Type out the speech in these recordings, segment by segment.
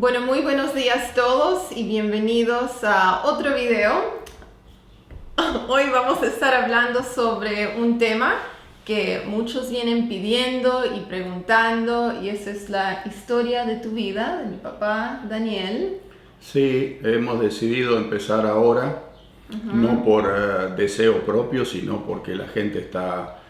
Bueno, muy buenos días todos y bienvenidos a otro video. Hoy vamos a estar hablando sobre un tema que muchos vienen pidiendo y preguntando, y esa es la historia de tu vida, de mi papá Daniel. Sí, hemos decidido empezar ahora, no por deseo propio, sino porque la gente está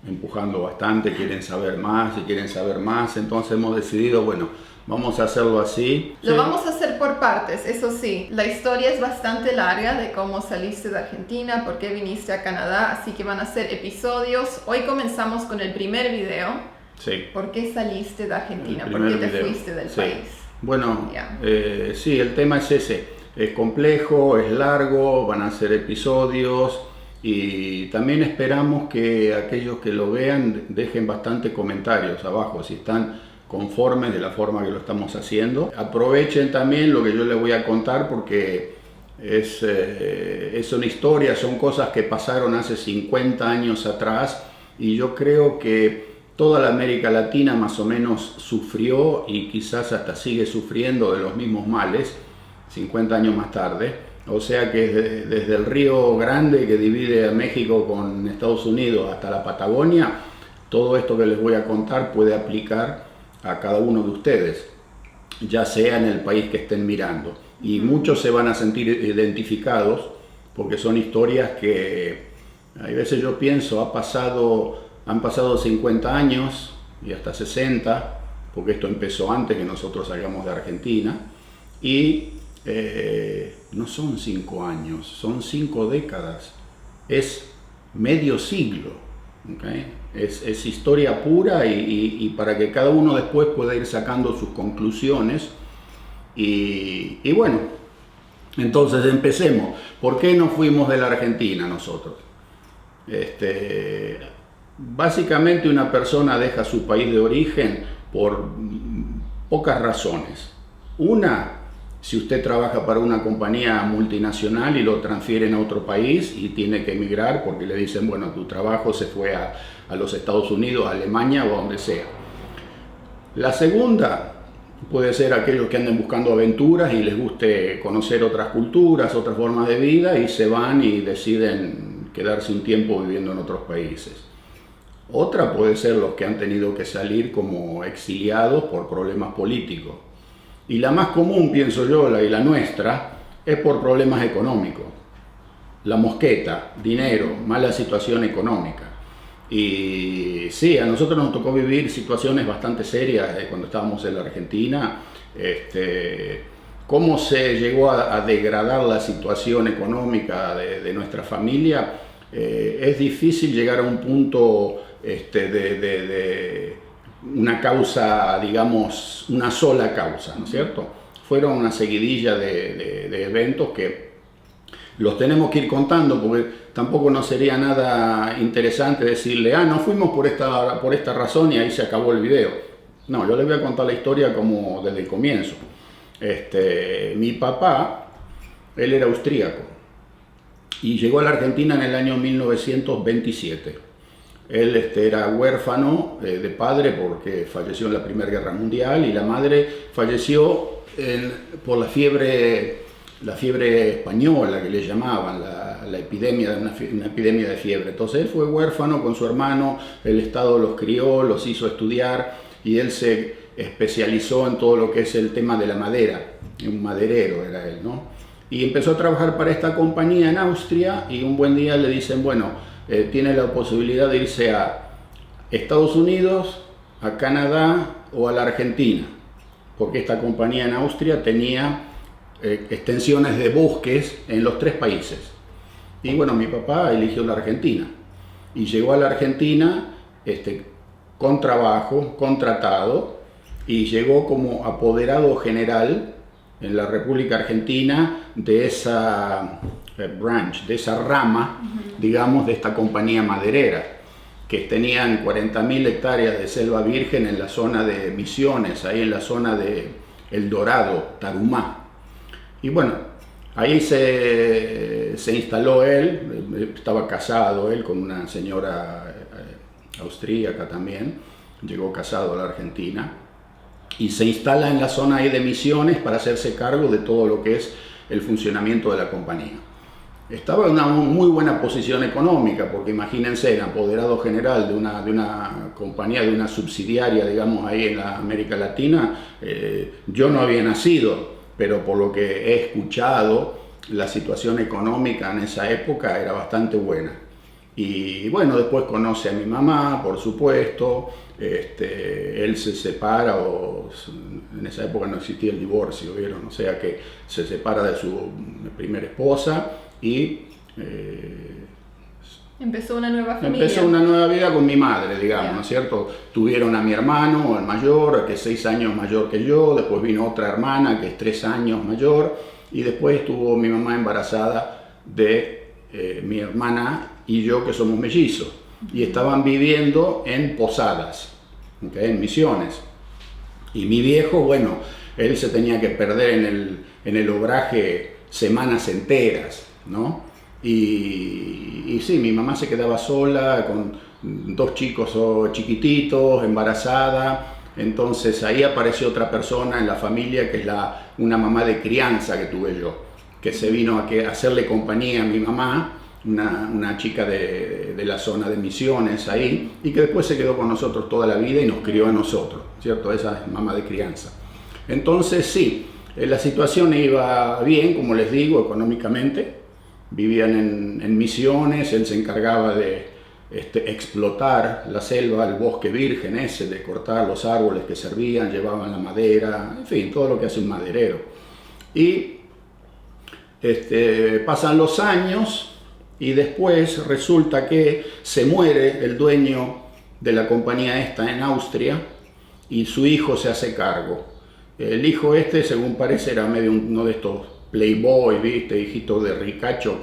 empujando bastante, quieren saber más y quieren saber más, entonces hemos decidido, bueno, vamos a hacerlo así. Lo vamos a hacer por partes, eso sí. La historia es bastante larga de cómo saliste de Argentina, por qué viniste a Canadá, así que van a ser episodios. Hoy comenzamos con el primer video. Sí. ¿Por qué saliste de Argentina? ¿Por qué te fuiste del país? Bueno, sí, el tema es ese. Es complejo, es largo, van a ser episodios y también esperamos que aquellos que lo vean dejen bastante comentarios abajo, si están conformes de la forma que lo estamos haciendo. Aprovechen también lo que yo les voy a contar porque es una historia, son cosas que pasaron hace 50 años atrás y yo creo que toda la América Latina más o menos sufrió y quizás hasta sigue sufriendo de los mismos males 50 años más tarde. O sea que desde el Río Grande que divide a México con Estados Unidos hasta la Patagonia, todo esto que les voy a contar puede aplicar a cada uno de ustedes, ya sea en el país que estén mirando. Y muchos se van a sentir identificados porque son historias que a veces yo pienso, han pasado 50 años y hasta 60, porque esto empezó antes que nosotros salgamos de Argentina, y no son 5 años, son 5 décadas, es medio siglo, ¿okay? Es historia pura y para que cada uno después pueda ir sacando sus conclusiones. Y bueno, entonces empecemos. ¿Por qué no fuimos de la Argentina nosotros? Básicamente una persona deja su país de origen por pocas razones. Una, si usted trabaja para una compañía multinacional y lo transfieren a otro país y tiene que emigrar porque le dicen, bueno, tu trabajo se fue a los Estados Unidos, a Alemania o a donde sea. La segunda puede ser aquellos que anden buscando aventuras y les guste conocer otras culturas, otras formas de vida y se van y deciden quedarse un tiempo viviendo en otros países. Otra puede ser los que han tenido que salir como exiliados por problemas políticos. Y la más común, pienso yo, y la nuestra, es por problemas económicos. La mosqueta, dinero, mala situación económica. Y sí, a nosotros nos tocó vivir situaciones bastante serias cuando estábamos en la Argentina. Cómo se llegó a degradar la situación económica de nuestra familia. Es difícil llegar a un punto de una causa, digamos, una sola causa, ¿no es cierto? Fueron una seguidilla de eventos que los tenemos que ir contando porque tampoco nos sería nada interesante decirle, no fuimos por esta razón y ahí se acabó el video. No, yo les voy a contar la historia como desde el comienzo. Mi papá, él era austríaco y llegó a la Argentina en el año 1927. Él era huérfano de padre porque falleció en la Primera Guerra Mundial y la madre falleció por la fiebre española que le llamaban, una epidemia de fiebre. Entonces él fue huérfano con su hermano, el Estado los crió, los hizo estudiar y él se especializó en todo lo que es el tema de la madera, un maderero era él, ¿no? Y empezó a trabajar para esta compañía en Austria y un buen día le dicen, bueno, tiene la posibilidad de irse a Estados Unidos, a Canadá o a la Argentina, porque esta compañía en Austria tenía extensiones de bosques en los 3 países. Y bueno, mi papá eligió la Argentina y llegó a la Argentina con trabajo, contratado, y llegó como apoderado general en la República Argentina de esa branch, de esa rama, digamos, de esta compañía maderera, que tenían 40.000 hectáreas de selva virgen en la zona de Misiones, ahí en la zona de El Dorado, Tarumá. Y bueno, ahí se instaló él, estaba casado él con una señora austríaca también, llegó casado a la Argentina. y se instala en la zona ahí de Misiones para hacerse cargo de todo lo que es el funcionamiento de la compañía. Estaba en una muy buena posición económica, porque imagínense, el apoderado general de una compañía, de una subsidiaria, digamos, ahí en la América Latina. Yo no había nacido, pero por lo que he escuchado, la situación económica en esa época era bastante buena. Y bueno, después conoce a mi mamá, por supuesto. Él se separa, en esa época no existía el divorcio, ¿vieron? O sea que se separa de su primera esposa y empezó una nueva familia. Empezó una nueva vida con mi madre, digamos, ¿no es cierto? Tuvieron a mi hermano, el mayor, que es 6 años mayor que yo. Después vino otra hermana que es 3 años mayor, y después estuvo mi mamá embarazada de mi hermana y yo, que somos mellizos, y estaban viviendo en Posadas, ¿okay? En Misiones. Y mi viejo, bueno, él se tenía que perder en el obraje semanas enteras, ¿no? Y sí, mi mamá se quedaba sola con 2 chicos chiquititos, embarazada. Entonces ahí apareció otra persona en la familia, que es una mamá de crianza que tuve yo, que se vino a hacerle compañía a mi mamá, una chica de la zona de Misiones ahí, y que después se quedó con nosotros toda la vida y nos crió a nosotros, ¿cierto? Esa es mamá de crianza. Entonces sí, la situación iba bien, como les digo, económicamente. Vivían en Misiones. Él se encargaba de explotar la selva, el bosque virgen ese, de cortar los árboles que servían, llevaban la madera, en fin, todo lo que hace un maderero. Y pasan los años, y después resulta que se muere el dueño de la compañía esta en Austria, y su hijo se hace cargo. El hijo según parece, era medio uno de estos playboy, ¿viste? Hijito de ricacho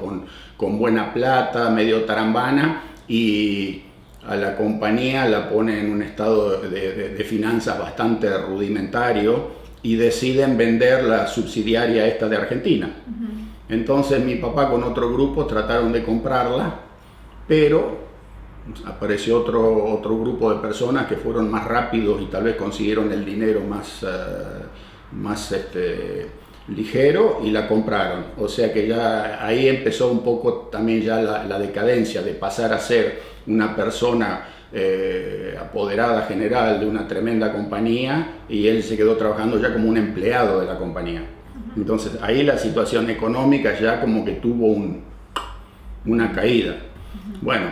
con buena plata, medio tarambana, y a la compañía la pone en un estado de finanzas bastante rudimentario, y deciden vender la subsidiaria esta de Argentina. Entonces mi papá con otro grupo trataron de comprarla, pero apareció otro grupo de personas que fueron más rápidos y tal vez consiguieron el dinero más ligero, y la compraron. O sea que ya ahí empezó un poco también ya la decadencia, de pasar a ser una persona apoderada general de una tremenda compañía, y él se quedó trabajando ya como un empleado de la compañía. Entonces ahí la situación económica ya como que tuvo una caída. Bueno,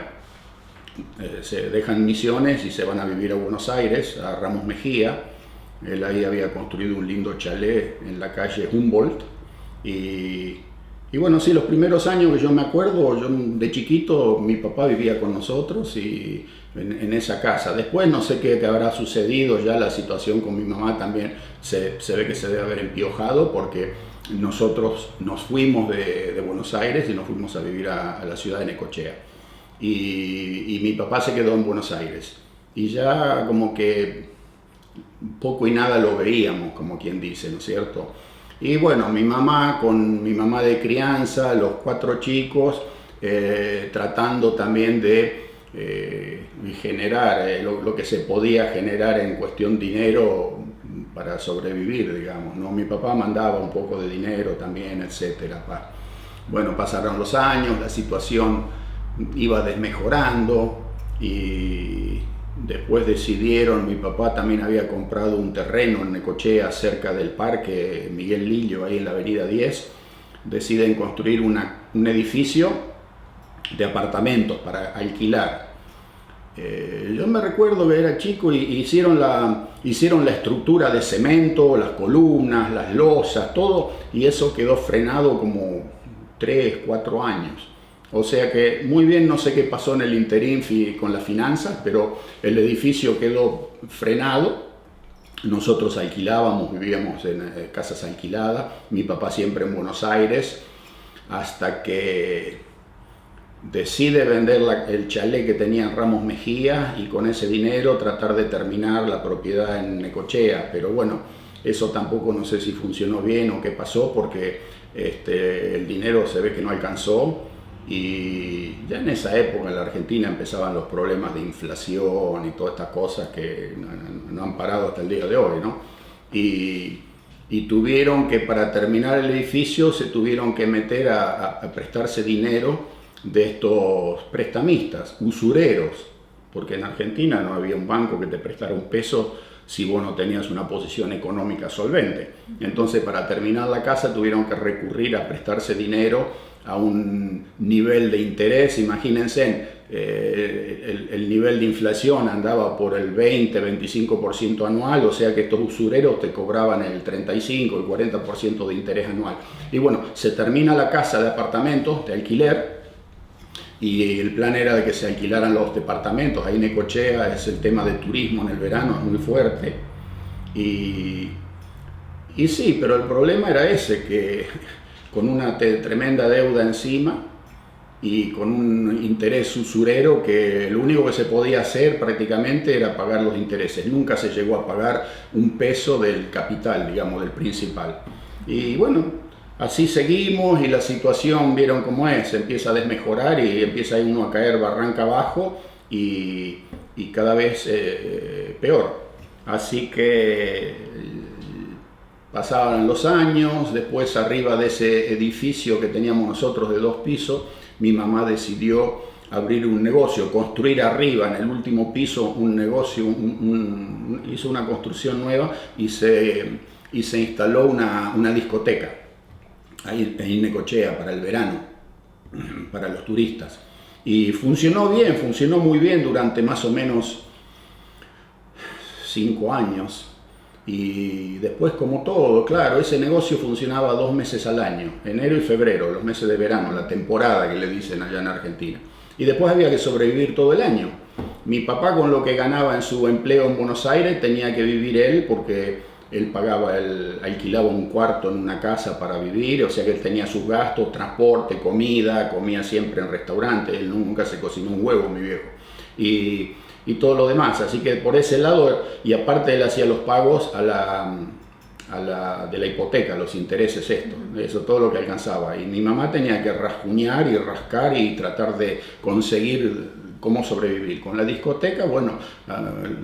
se dejan Misiones y se van a vivir a Buenos Aires, a Ramos Mejía. Él ahí había construido un lindo chalet en la calle Humboldt. Y bueno, sí, los primeros años que yo me acuerdo, yo de chiquito, mi papá vivía con nosotros y en esa casa. Después no sé qué habrá sucedido, ya la situación con mi mamá también se ve que se debe haber empiojado, porque nosotros nos fuimos de Buenos Aires y nos fuimos a vivir a la ciudad de Necochea. Y mi papá se quedó en Buenos Aires. Y ya como que poco y nada lo veíamos, como quien dice, ¿no es cierto? Y bueno, mi mamá con mi mamá de crianza, los 4 chicos, tratando también de generar lo que se podía generar en cuestión dinero para sobrevivir, digamos, ¿no? Mi papá mandaba un poco de dinero también, etcétera. Bueno, pasaron los años, la situación iba desmejorando, y después decidieron, mi papá también había comprado un terreno en Necochea, cerca del Parque Miguel Lillo, ahí en la avenida 10. Deciden construir un edificio de apartamentos para alquilar. Yo me recuerdo que era chico y hicieron la estructura de cemento, las columnas, las losas, todo, y eso quedó frenado como 3, 4 años. O sea que muy bien, no sé qué pasó en el interín con las finanzas, pero el edificio quedó frenado. Nosotros alquilábamos, vivíamos en casas alquiladas, mi papá siempre en Buenos Aires, hasta que decide vender el chalet que tenía en Ramos Mejía, y con ese dinero tratar de terminar la propiedad en Necochea. Pero bueno, eso tampoco no sé si funcionó bien o qué pasó, porque el dinero se ve que no alcanzó. Y ya en esa época en la Argentina empezaban los problemas de inflación y todas estas cosas que no han parado hasta el día de hoy, ¿no? y tuvieron que, para terminar el edificio, se tuvieron que meter a prestarse dinero de estos prestamistas, usureros, porque en Argentina no había un banco que te prestara un peso si vos no tenías una posición económica solvente. Entonces, para terminar la casa tuvieron que recurrir a prestarse dinero a un nivel de interés. Imagínense, el nivel de inflación andaba por el 20-25% anual, o sea que estos usureros te cobraban el 35, el 40% de interés anual. Y bueno, se termina la casa de apartamentos de alquiler, y el plan era de que se alquilaran los departamentos. Ahí en Necochea es el tema del turismo en el verano, es muy fuerte. Y sí, pero el problema era ese, que con una tremenda deuda encima y con un interés usurero, que lo único que se podía hacer prácticamente era pagar los intereses. Nunca se llegó a pagar un peso del capital, digamos, del principal. Y bueno, así seguimos, y la situación, vieron cómo es, empieza a desmejorar y empieza uno a caer barranca abajo y cada vez peor. Así que pasaban los años. Después, arriba de ese edificio que teníamos nosotros de 2 pisos, mi mamá decidió abrir un negocio, construir arriba en el último piso un negocio, hizo una construcción nueva y se instaló una discoteca ahí en Necochea para el verano, para los turistas. Y funcionó bien, funcionó muy bien durante más o menos 5 años. Y después, como todo, claro, ese negocio funcionaba 2 meses al año, enero y febrero, los meses de verano, la temporada que le dicen allá en Argentina. Y después había que sobrevivir todo el año. Mi papá, con lo que ganaba en su empleo en Buenos Aires, tenía que vivir él, porque él alquilaba un cuarto en una casa para vivir, o sea que él tenía sus gastos, transporte, comida, comía siempre en restaurante, él nunca se cocinó un huevo, mi viejo, y todo lo demás. Así que por ese lado, y aparte él hacía los pagos de la hipoteca, los intereses, eso todo lo que alcanzaba. Y mi mamá tenía que rasguñar y rascar y tratar de conseguir cómo sobrevivir. Con la discoteca, bueno,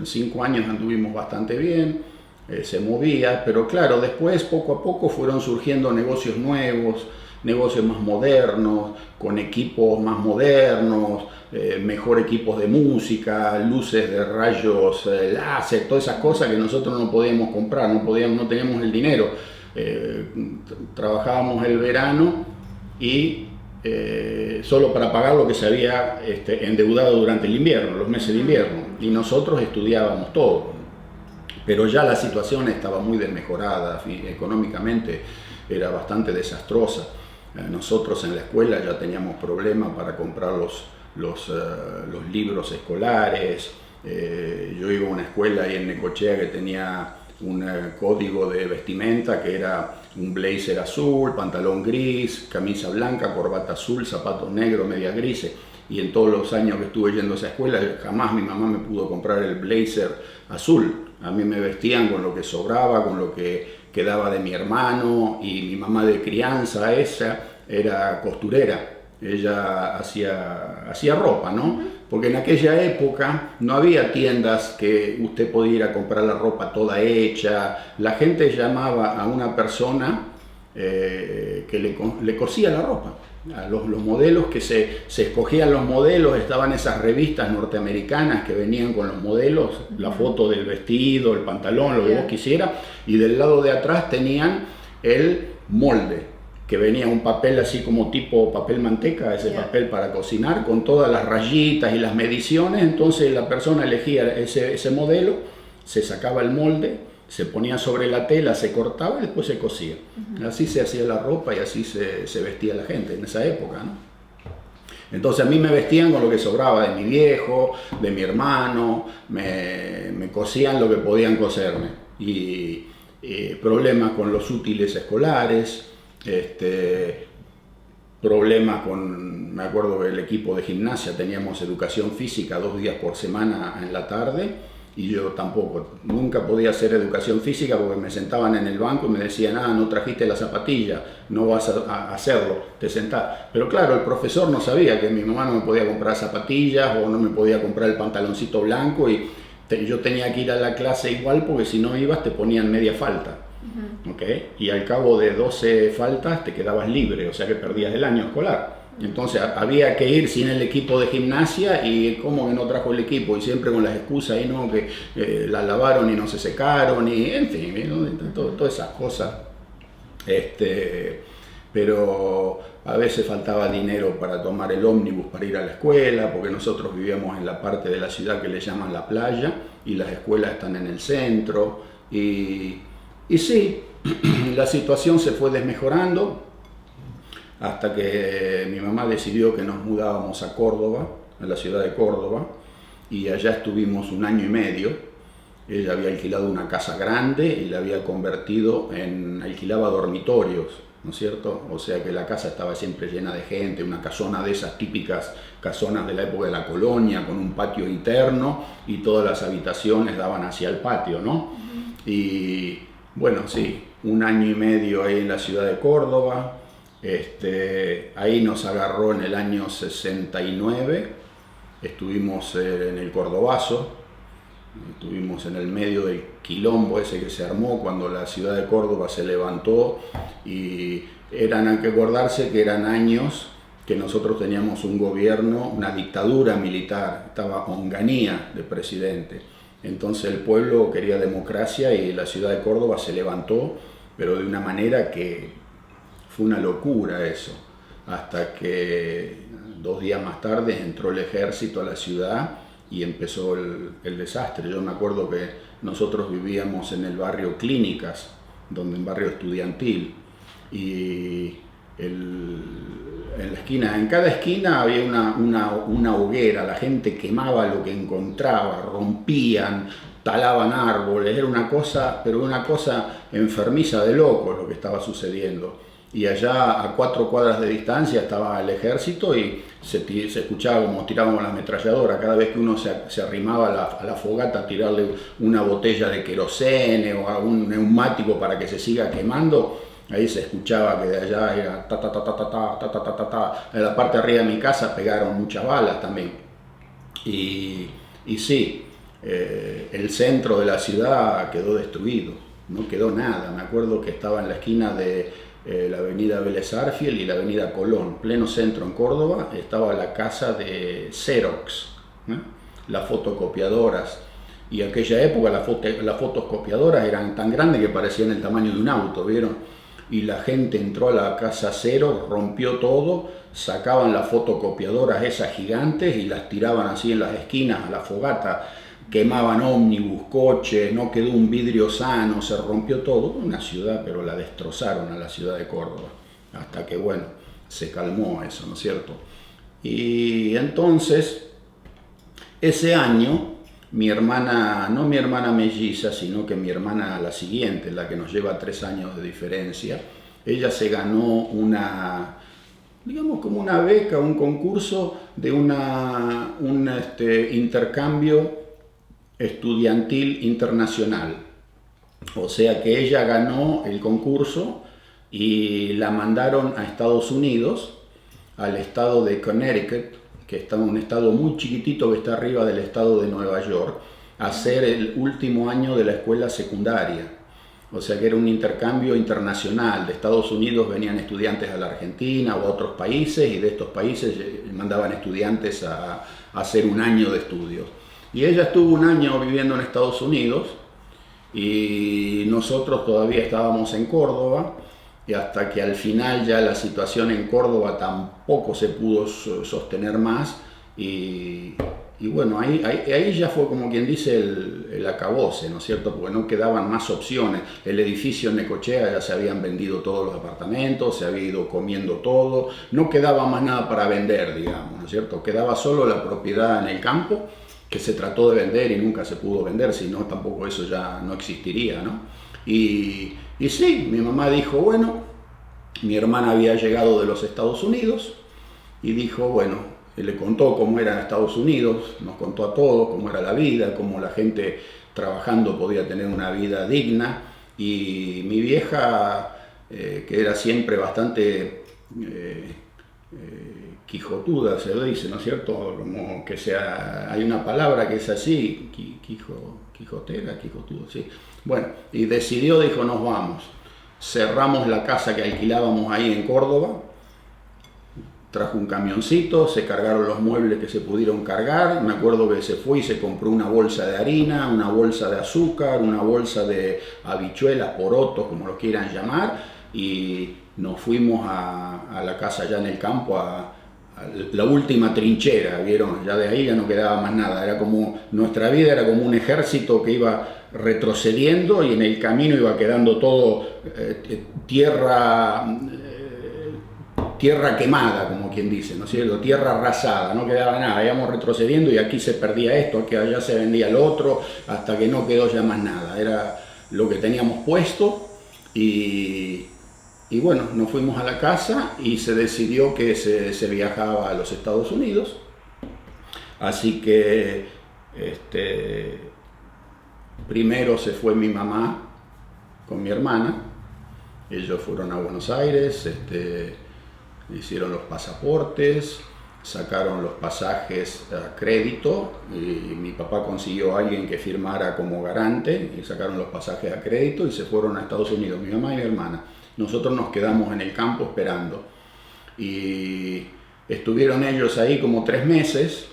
5 años anduvimos bastante bien. Se movía, pero claro, después poco a poco fueron surgiendo negocios nuevos, negocios más modernos, con equipos más modernos, mejor equipos de música, luces de rayos láser, todas esas cosas que nosotros no podíamos comprar, no teníamos el dinero. Trabajábamos el verano y solo para pagar lo que se había endeudado durante el invierno, los meses de invierno, y nosotros estudiábamos todo. Pero ya la situación estaba muy desmejorada, económicamente era bastante desastrosa. Nosotros en la escuela ya teníamos problemas para comprar los libros escolares. Yo iba a una escuela ahí en Necochea que tenía un código de vestimenta que era un blazer azul, pantalón gris, camisa blanca, corbata azul, zapatos negros, medias grises. Y en todos los años que estuve yendo a esa escuela, jamás mi mamá me pudo comprar el blazer azul. A mí me vestían con lo que sobraba, con lo que quedaba de mi hermano, y mi mamá de crianza, ella era costurera. Ella hacía ropa, ¿no? Porque en aquella época no había tiendas que usted podía ir a comprar la ropa toda hecha. La gente llamaba a una persona que le cosía la ropa. A los modelos, que se escogían los modelos, estaban esas revistas norteamericanas que venían con los modelos, la foto del vestido, el pantalón, lo que vos quisieras, y del lado de atrás tenían el molde, que venía un papel así como tipo papel manteca, ese papel para cocinar, con todas las rayitas y las mediciones. Entonces la persona elegía ese modelo, se sacaba el molde, se ponía sobre la tela, se cortaba y después se cosía. Así se hacía la ropa y así se vestía la gente en esa época, ¿no? Entonces a mí me vestían con lo que sobraba de mi viejo, de mi hermano, me cosían lo que podían coserme. Y problemas con los útiles escolares, problemas me acuerdo que el equipo de gimnasia teníamos educación física 2 días por semana en la tarde, y yo nunca podía hacer educación física porque me sentaban en el banco y me decían: no trajiste la zapatilla, no vas a hacerlo, te sentás. Pero claro, el profesor no sabía que mi mamá no me podía comprar zapatillas o no me podía comprar el pantaloncito blanco, y yo tenía que ir a la clase igual porque si no ibas te ponían media falta. ¿Okay? Y al cabo de 12 faltas te quedabas libre, o sea que perdías el año escolar. Entonces había que ir sin el equipo de gimnasia y como que no trajo el equipo y siempre con las excusas y no, que la lavaron y no se secaron y en fin, ¿no? Todas esas cosas. Pero a veces faltaba dinero para tomar el ómnibus para ir a la escuela, porque nosotros vivíamos en la parte de la ciudad que le llaman la playa y las escuelas están en el centro. Y sí, la situación se fue desmejorando hasta que mi mamá decidió que nos mudábamos a Córdoba, a la ciudad de Córdoba, y allá estuvimos 1 año y medio. Ella había alquilado una casa grande y la había convertido alquilaba dormitorios, ¿no es cierto? O sea que la casa estaba siempre llena de gente, una casona de esas típicas casonas de la época de la colonia, con un patio interno y todas las habitaciones daban hacia el patio, ¿no? Y bueno, sí, 1 año y medio ahí en la ciudad de Córdoba. Ahí nos agarró en el año 69, estuvimos en el Cordobazo, estuvimos en el medio del quilombo ese que se armó cuando la ciudad de Córdoba se levantó y hay que acordarse que eran años que nosotros teníamos un gobierno, una dictadura militar, estaba Onganía de presidente. Entonces el pueblo quería democracia y la ciudad de Córdoba se levantó, pero de una manera que fue una locura eso, hasta que 2 días más tarde entró el ejército a la ciudad y empezó el desastre. Yo me acuerdo que nosotros vivíamos en el barrio Clínicas, un barrio estudiantil, y en la esquina, en cada esquina había una hoguera, la gente quemaba lo que encontraba, rompían, talaban árboles, era una cosa, pero una cosa enfermiza de locos lo que estaba sucediendo. Y allá a 4 cuadras de distancia estaba el ejército y se escuchaba como tirábamos la ametralladora. Cada vez que uno se arrimaba a la fogata a tirarle una botella de querosene o a un neumático para que se siga quemando, ahí se escuchaba que de allá era ta ta ta ta ta ta ta ta ta ta ta. En la parte de arriba de mi casa pegaron muchas balas también. Y sí, el centro de la ciudad quedó destruido, no quedó nada. Me acuerdo que estaba en la esquina de la avenida Vélez Arfiel y la avenida Colón, pleno centro en Córdoba, estaba la casa de Xerox, las fotocopiadoras. Y en aquella época las fotocopiadoras eran tan grandes que parecían el tamaño de un auto, ¿vieron? Y la gente entró a la casa Xerox, rompió todo, sacaban las fotocopiadoras esas gigantes y las tiraban así en las esquinas a la fogata, quemaban ómnibus, coches, no quedó un vidrio sano, se rompió todo. Una ciudad, pero la destrozaron a la ciudad de Córdoba, hasta que bueno, se calmó eso, ¿no es cierto? Y entonces, ese año, mi hermana, no mi hermana melliza, sino que mi hermana la siguiente, la que nos lleva 3 años de diferencia, ella se ganó digamos como una beca, un concurso de un intercambio estudiantil internacional. O sea que ella ganó el concurso y la mandaron a Estados Unidos, al estado de Connecticut, que está un estado muy chiquitito que está arriba del estado de Nueva York, a hacer el último año de la escuela secundaria. O sea que era un intercambio internacional. De Estados Unidos venían estudiantes a la Argentina o a otros países y de estos países mandaban estudiantes a hacer 1 año de estudios. Y ella estuvo 1 año viviendo en Estados Unidos y nosotros todavía estábamos en Córdoba, y hasta que al final ya la situación en Córdoba tampoco se pudo sostener más y bueno, ahí ya fue como quien dice el acabose, ¿no es cierto? Porque no quedaban más opciones. El edificio en Necochea ya se habían vendido todos los apartamentos, se había ido comiendo todo, no quedaba más nada para vender, digamos, ¿no es cierto? Quedaba solo la propiedad en el campo, que se trató de vender y nunca se pudo vender, si no tampoco eso ya no existiría, ¿no? Y sí, mi mamá dijo, bueno, mi hermana había llegado de los Estados Unidos y dijo, bueno, le contó cómo era en Estados Unidos, nos contó a todos cómo era la vida, cómo la gente trabajando podía tener una vida digna, y mi vieja, que era siempre bastante quijotuda, se lo dice, ¿no es cierto? Como que sea, hay una palabra que es así, quijotera, quijotuda, sí. Bueno, y decidió, dijo, nos vamos. Cerramos la casa que alquilábamos ahí en Córdoba, trajo un camioncito, se cargaron los muebles que se pudieron cargar, me acuerdo que se fue y se compró una bolsa de harina, una bolsa de azúcar, una bolsa de habichuelas, porotos, como lo quieran llamar, y nos fuimos a la casa allá en el campo, a la última trinchera, ¿vieron? Ya de ahí ya no quedaba más nada, era como, nuestra vida era como un ejército que iba retrocediendo y en el camino iba quedando todo tierra quemada, como quien dice, ¿no es cierto? Tierra arrasada, no quedaba nada, íbamos retrocediendo y aquí se perdía esto, aquí allá se vendía lo otro, hasta que no quedó ya más nada, era lo que teníamos puesto y bueno, nos fuimos a la casa y se decidió que se viajaba a los Estados Unidos, así que primero se fue mi mamá con mi hermana, ellos fueron a Buenos Aires, hicieron los pasaportes, sacaron los pasajes a crédito y mi papá consiguió a alguien que firmara como garante y sacaron los pasajes a crédito y se fueron a Estados Unidos, mi mamá y mi hermana. Nosotros nos quedamos en el campo esperando y estuvieron ellos ahí como 3 meses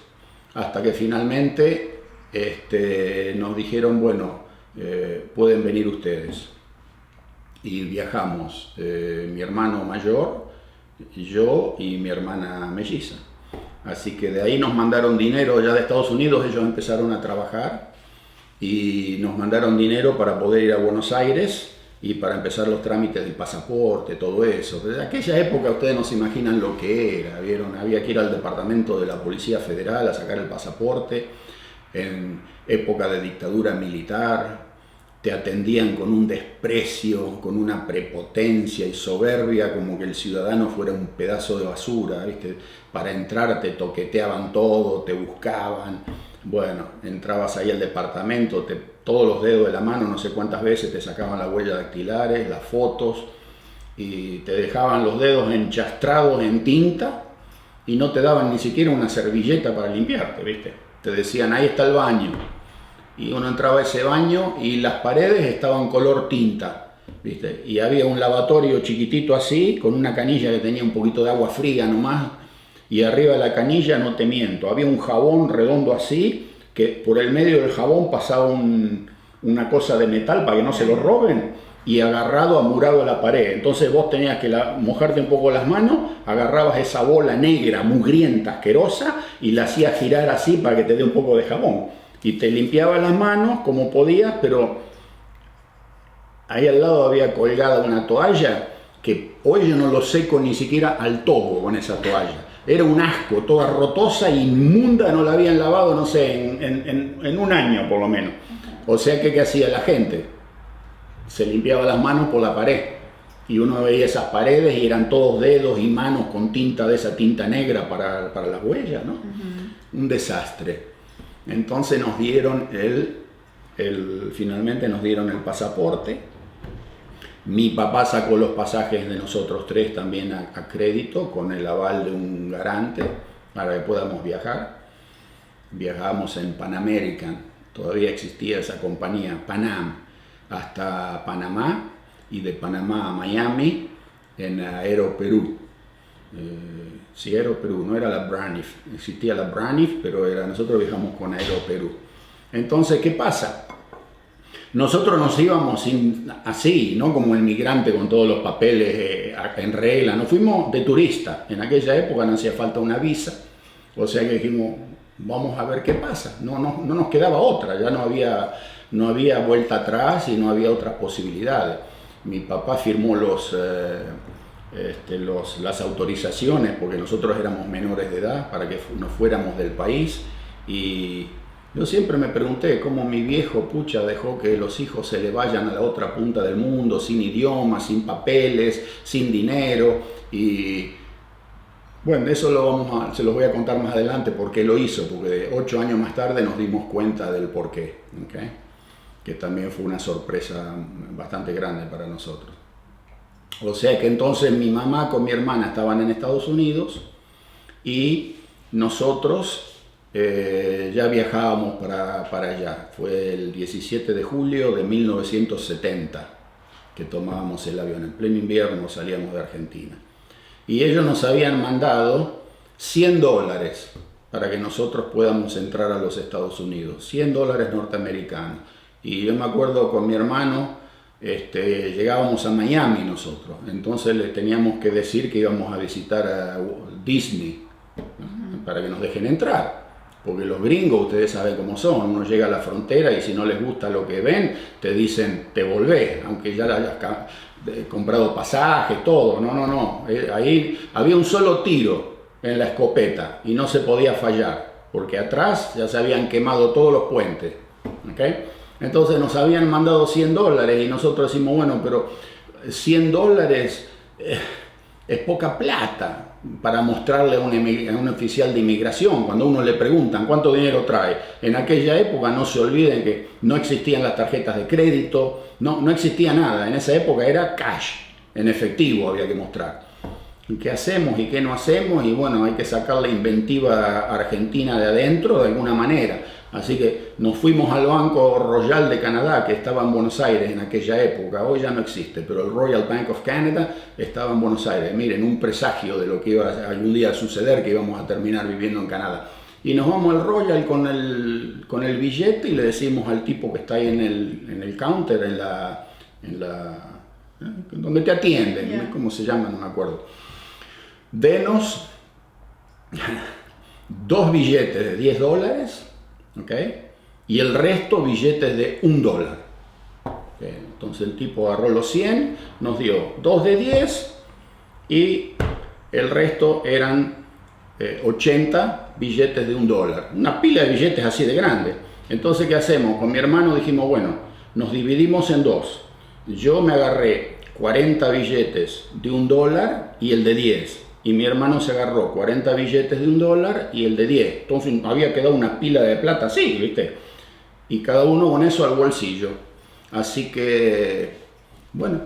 hasta que finalmente nos dijeron, bueno, pueden venir ustedes. Y viajamos, mi hermano mayor, yo y mi hermana melliza. Así que de ahí nos mandaron dinero ya de Estados Unidos, ellos empezaron a trabajar y nos mandaron dinero para poder ir a Buenos Aires y para empezar los trámites del pasaporte, todo eso. Desde aquella época ustedes no se imaginan lo que era, ¿vieron? Había que ir al departamento de la Policía Federal a sacar el pasaporte, en época de dictadura militar, te atendían con un desprecio, con una prepotencia y soberbia, como que el ciudadano fuera un pedazo de basura, ¿viste? Para entrar te toqueteaban todo, te buscaban. Bueno, entrabas ahí al departamento, todos los dedos de la mano, no sé cuántas veces te sacaban las huellas dactilares, las fotos, y te dejaban los dedos enchastrados en tinta y no te daban ni siquiera una servilleta para limpiarte, ¿viste? Te decían, ahí está el baño. Y uno entraba a ese baño y las paredes estaban color tinta, ¿viste? Y había un lavatorio chiquitito así, con una canilla que tenía un poquito de agua fría nomás, y arriba de la canilla, no te miento, había un jabón redondo así, que por el medio del jabón pasaba una cosa de metal para que no se lo roben, y agarrado, amurado a la pared. Entonces vos tenías que mojarte un poco las manos, agarrabas esa bola negra, mugrienta, asquerosa, y la hacías girar así para que te dé un poco de jabón. Y te limpiabas las manos como podías, pero ahí al lado había colgada una toalla que hoy yo no lo seco ni siquiera al todo con esa toalla. Era un asco, toda rotosa, inmunda, no la habían lavado, no sé, en un año por lo menos. O sea que, ¿qué hacía la gente? Se limpiaba las manos por la pared. Y uno veía esas paredes y eran todos dedos y manos con tinta de esa tinta negra para las huellas, ¿no? Un desastre. Entonces nos dieron finalmente nos dieron el pasaporte. Mi papá sacó los pasajes de nosotros 3 también a crédito con el aval de un garante para que podamos viajar. Viajamos en Pan American, todavía existía esa compañía, Panam, hasta Panamá y de Panamá a Miami en Aeroperú. Sí, Aeroperú, no era la Braniff, existía la Braniff, pero nosotros viajamos con Aeroperú. Entonces, ¿qué pasa? Nosotros nos íbamos así, no como el migrante con todos los papeles en regla, nos fuimos de turista. En aquella época no hacía falta una visa, o sea que dijimos, vamos a ver qué pasa. No nos quedaba otra, ya no había vuelta atrás y no había otras posibilidades. Mi papá firmó las autorizaciones porque nosotros éramos menores de edad para que nos fuéramos del país, y yo siempre me pregunté cómo mi viejo pucha dejó que los hijos se le vayan a la otra punta del mundo sin idioma, sin papeles, sin dinero. Y bueno, eso se los voy a contar más adelante porque lo hizo, porque 8 años más tarde nos dimos cuenta del porqué, ¿okay? Que también fue una sorpresa bastante grande para nosotros. O sea que entonces mi mamá con mi hermana estaban en Estados Unidos y nosotros ya viajábamos para allá. Fue el 17 de julio de 1970 que tomábamos el avión. En pleno invierno salíamos de Argentina. Y ellos nos habían mandado $100 para que nosotros podamos entrar a los Estados Unidos. $100 norteamericanos. Y yo me acuerdo con mi hermano, llegábamos a Miami nosotros. Entonces le teníamos que decir que íbamos a visitar a Disney, ¿no? Para que nos dejen entrar. Porque los gringos, ustedes saben cómo son, uno llega a la frontera y si no les gusta lo que ven, te dicen, te volvés, aunque ya hayas comprado pasaje, todo. No. Ahí había un solo tiro en la escopeta y no se podía fallar, porque atrás ya se habían quemado todos los puentes. ¿Okay? Entonces nos habían mandado $100 y nosotros decimos, bueno, pero $100 es poca plata para mostrarle a un oficial de inmigración. Cuando a uno le preguntan cuánto dinero trae, en aquella época no se olviden que no existían las tarjetas de crédito, no existía nada. En esa época era cash, en efectivo había que mostrar. ¿Qué hacemos y qué no hacemos? Y bueno, hay que sacar la inventiva argentina de adentro de alguna manera. Así que nos fuimos al Banco Royal de Canadá, que estaba en Buenos Aires en aquella época. Hoy ya no existe, pero el Royal Bank of Canada estaba en Buenos Aires. Miren, un presagio de lo que iba algún día a suceder, que íbamos a terminar viviendo en Canadá. Y nos vamos al Royal con el billete y le decimos al tipo que está ahí en el counter, donde te atienden, yeah. ¿Cómo se llama? No me acuerdo. Denos 2 billetes de $10, ¿okay? Y el resto billetes de $1. ¿Okay? Entonces el tipo agarró los 100, nos dio 2 de 10 y el resto eran 80 billetes de $1. Una pila de billetes así de grande. Entonces, ¿qué hacemos? Con mi hermano dijimos, bueno, nos dividimos en dos. Yo me agarré 40 billetes de $1 y el de 10. Y mi hermano se agarró 40 billetes de $1 y el de 10. Entonces había quedado una pila de plata así, ¿viste? Y cada uno con eso al bolsillo. Así que, bueno,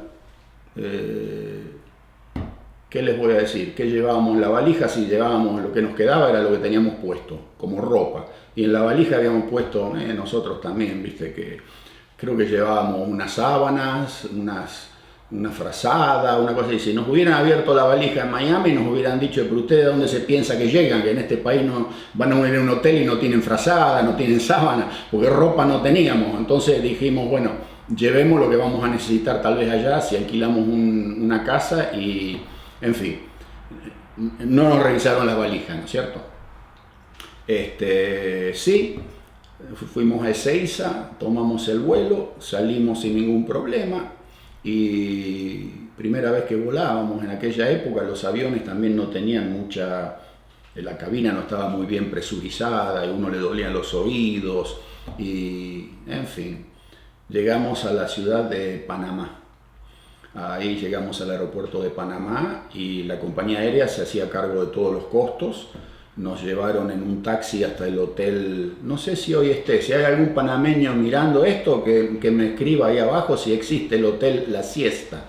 ¿qué les voy a decir? ¿Qué llevábamos en la valija? Si llevábamos lo que nos quedaba era lo que teníamos puesto, como ropa. Y en la valija habíamos puesto, nosotros también, ¿viste? Que creo que llevábamos unas sábanas, una frazada, una cosa así. Si nos hubieran abierto la valija en Miami, nos hubieran dicho, pero ustedes de dónde se piensa que llegan, que en este país no van a venir a un hotel y no tienen frazada, no tienen sábana, porque ropa no teníamos. Entonces dijimos, bueno, llevemos lo que vamos a necesitar tal vez allá, si alquilamos una casa y, en fin, no nos revisaron las valijas, ¿no es cierto? Sí, fuimos a Ezeiza, tomamos el vuelo, salimos sin ningún problema. Y primera vez que volábamos en aquella época, los aviones también no tenían la cabina no estaba muy bien presurizada y uno le dolían los oídos y, en fin, llegamos a la ciudad de Panamá. Ahí llegamos al aeropuerto de Panamá y la compañía aérea se hacía cargo de todos los costos. Nos llevaron en un taxi hasta el hotel, no sé si hoy si hay algún panameño mirando esto, que me escriba ahí abajo si existe el hotel La Siesta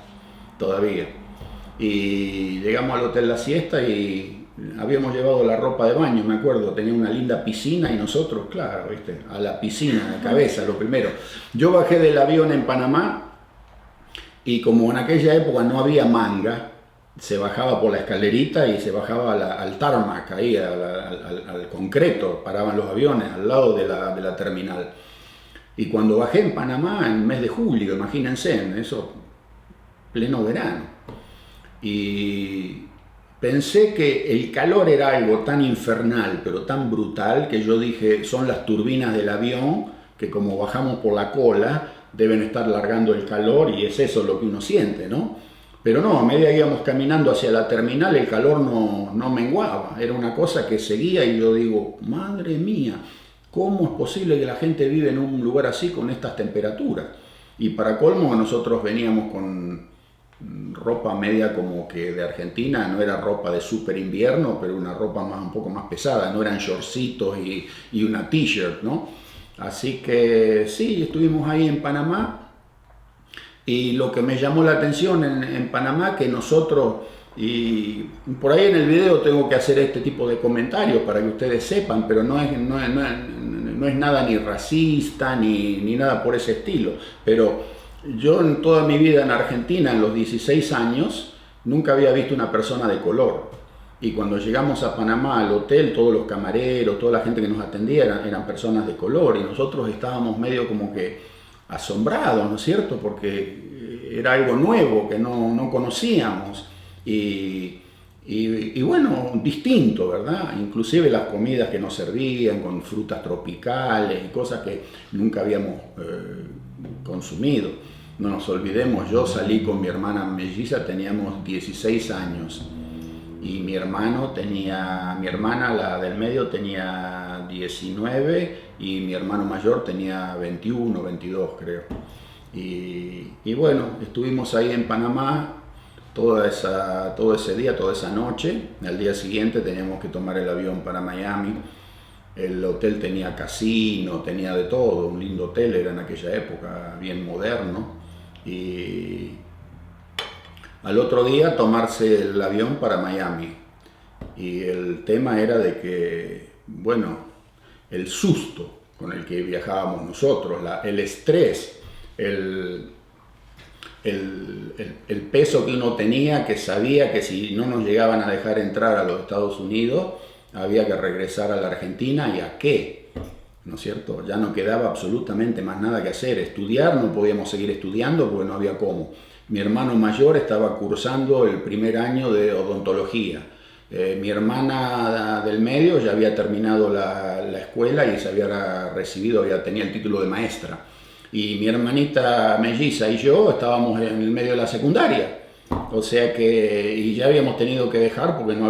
todavía. Y llegamos al hotel La Siesta y habíamos llevado la ropa de baño, me acuerdo, tenía una linda piscina y nosotros, claro, ¿viste? A la piscina de cabeza, lo primero. Yo bajé del avión en Panamá y como en aquella época no había manga, se bajaba por la escalerita y se bajaba al tarmac, ahí al concreto, paraban los aviones al lado de la terminal. Y cuando bajé en Panamá, en el mes de julio, imagínense, eso, pleno verano, y pensé que el calor era algo tan infernal, pero tan brutal, que yo dije, son las turbinas del avión, que como bajamos por la cola, deben estar largando el calor y es eso lo que uno siente, ¿no? Pero no, a medida que íbamos caminando hacia la terminal el calor no menguaba, era una cosa que seguía y yo digo, madre mía, ¿cómo es posible que la gente vive en un lugar así con estas temperaturas? Y para colmo nosotros veníamos con ropa media como que de Argentina, no era ropa de súper invierno, pero una ropa un poco más pesada, no eran shortcitos y una t-shirt, ¿no? Así que sí, estuvimos ahí en Panamá. Y lo que me llamó la atención en Panamá, que nosotros Y por ahí en el video tengo que hacer este tipo de comentarios para que ustedes sepan, pero no es nada ni racista ni nada por ese estilo. Pero yo en toda mi vida en Argentina, en los 16 años, nunca había visto una persona de color. Y cuando llegamos a Panamá al hotel, todos los camareros, toda la gente que nos atendía eran personas de color, y nosotros estábamos medio como que asombrados, ¿no es cierto? Porque era algo nuevo que no conocíamos y bueno, distinto, ¿verdad? Inclusive las comidas que nos servían con frutas tropicales y cosas que nunca habíamos consumido. No nos olvidemos, yo salí con mi hermana melliza, teníamos 16 años. Y mi hermana, la del medio, tenía 19 y mi hermano mayor tenía 21, 22 creo. Y bueno, estuvimos ahí en Panamá todo ese día, toda esa noche. Al día siguiente teníamos que tomar el avión para Miami. El hotel tenía casino, tenía de todo, un lindo hotel, era en aquella época, bien moderno. Y al otro día tomarse el avión para Miami. Y el tema era de que, bueno, el susto con el que viajábamos nosotros, el estrés, el peso que uno tenía, que sabía que si no nos llegaban a dejar entrar a los Estados Unidos, había que regresar a la Argentina, ¿y a qué? ¿No es cierto? Ya no quedaba absolutamente más nada que hacer. Estudiar, no podíamos seguir estudiando porque no había cómo. Mi hermano mayor estaba cursando el primer año de odontología. Mi hermana del medio ya había terminado la escuela y se había recibido, tenía el título de maestra. Y mi hermanita melliza y yo estábamos en el medio de la secundaria. O sea que, y ya habíamos tenido que dejar porque no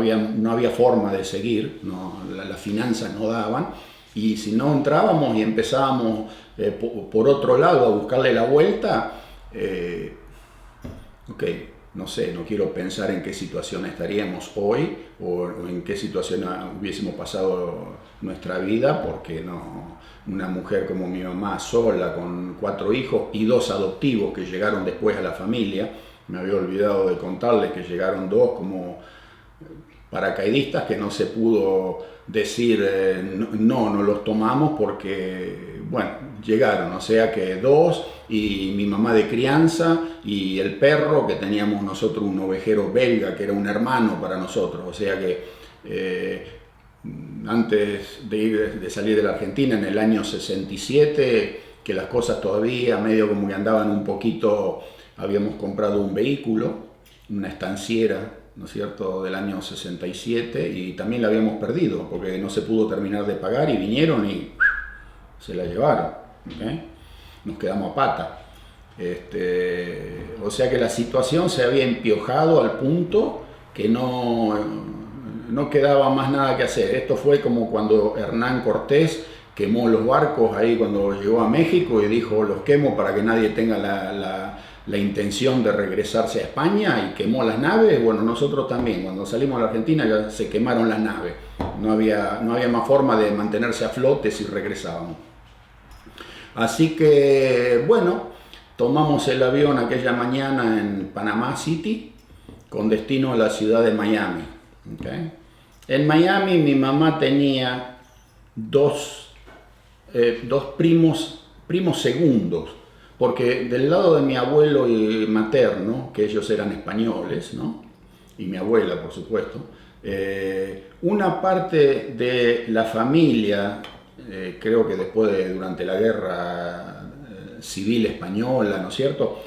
había forma de seguir, las finanzas no daban. Y si no entrábamos y empezábamos por otro lado a buscarle la vuelta, ok, no sé, no quiero pensar en qué situación estaríamos hoy o en qué situación hubiésemos pasado nuestra vida, porque no, una mujer como mi mamá sola con 4 hijos y 2 adoptivos que llegaron después a la familia, me había olvidado de contarles que llegaron 2 como paracaidistas que no se pudo decir no los tomamos porque, bueno, llegaron, o sea que 2 y mi mamá de crianza y el perro que teníamos nosotros, un ovejero belga que era un hermano para nosotros, o sea que antes de salir de la Argentina en el año 67, que las cosas todavía medio como que andaban un poquito, habíamos comprado un vehículo, una estanciera, ¿no es cierto?, del año 67, y también la habíamos perdido porque no se pudo terminar de pagar y vinieron y se la llevaron, ¿okay? Nos quedamos a pata. O sea que la situación se había empiojado al punto que no quedaba más nada que hacer. Esto fue como cuando Hernán Cortés quemó los barcos ahí cuando llegó a México y dijo: los quemo para que nadie tenga la intención de regresarse a España, y quemó las naves. Bueno, nosotros también, cuando salimos a la Argentina ya se quemaron las naves. No había más forma de mantenerse a flote si regresábamos. Así que, bueno, tomamos el avión aquella mañana en Panamá City con destino a la ciudad de Miami. ¿Okay? En Miami mi mamá tenía dos primos segundos, porque del lado de mi abuelo materno, que ellos eran españoles, ¿no?, y mi abuela, por supuesto, una parte de la familia, creo que durante la guerra civil española, ¿no es cierto?,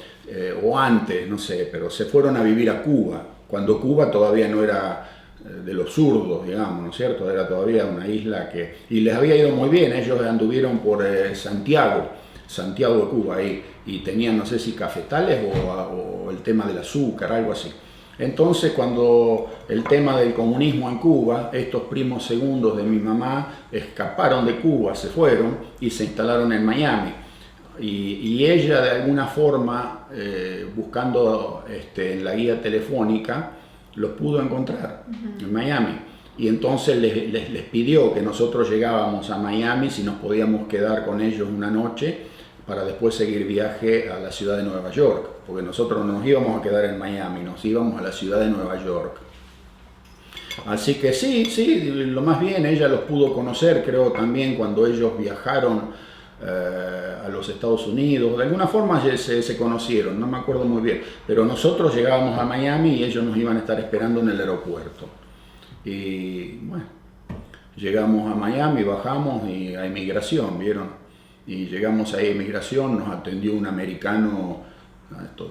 o antes, no sé, pero se fueron a vivir a Cuba, cuando Cuba todavía no era de los zurdos, digamos, ¿no es cierto?, era todavía una isla y les había ido muy bien. Ellos anduvieron por Santiago de Cuba, y tenían, no sé si cafetales o el tema del azúcar, algo así. Entonces, cuando el tema del comunismo en Cuba, estos primos segundos de mi mamá escaparon de Cuba, se fueron y se instalaron en Miami. Y ella, de alguna forma, buscando en la guía telefónica, los pudo encontrar en Miami. Y entonces les pidió que nosotros llegábamos a Miami, si nos podíamos quedar con ellos una noche para después seguir viaje a la ciudad de Nueva York, porque nosotros no nos íbamos a quedar en Miami, nos íbamos a la ciudad de Nueva York. Así que sí, lo más bien ella los pudo conocer, creo también cuando ellos viajaron a los Estados Unidos, de alguna forma se conocieron, no me acuerdo muy bien, pero nosotros llegábamos a Miami y ellos nos iban a estar esperando en el aeropuerto. Y bueno, llegamos a Miami, bajamos y a inmigración, ¿vieron? Y llegamos a inmigración, nos atendió un americano,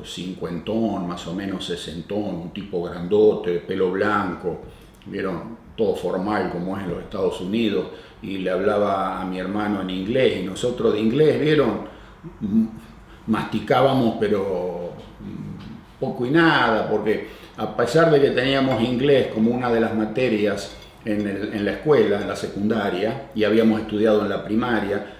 cincuentón, más o menos sesentón, un tipo grandote, de pelo blanco, ¿vieron? Todo formal como es en los Estados Unidos, y le hablaba a mi hermano en inglés, y nosotros de inglés, ¿vieron? Masticábamos, pero poco y nada, porque a pesar de que teníamos inglés como una de las materias en la escuela, en la secundaria, y habíamos estudiado en la primaria,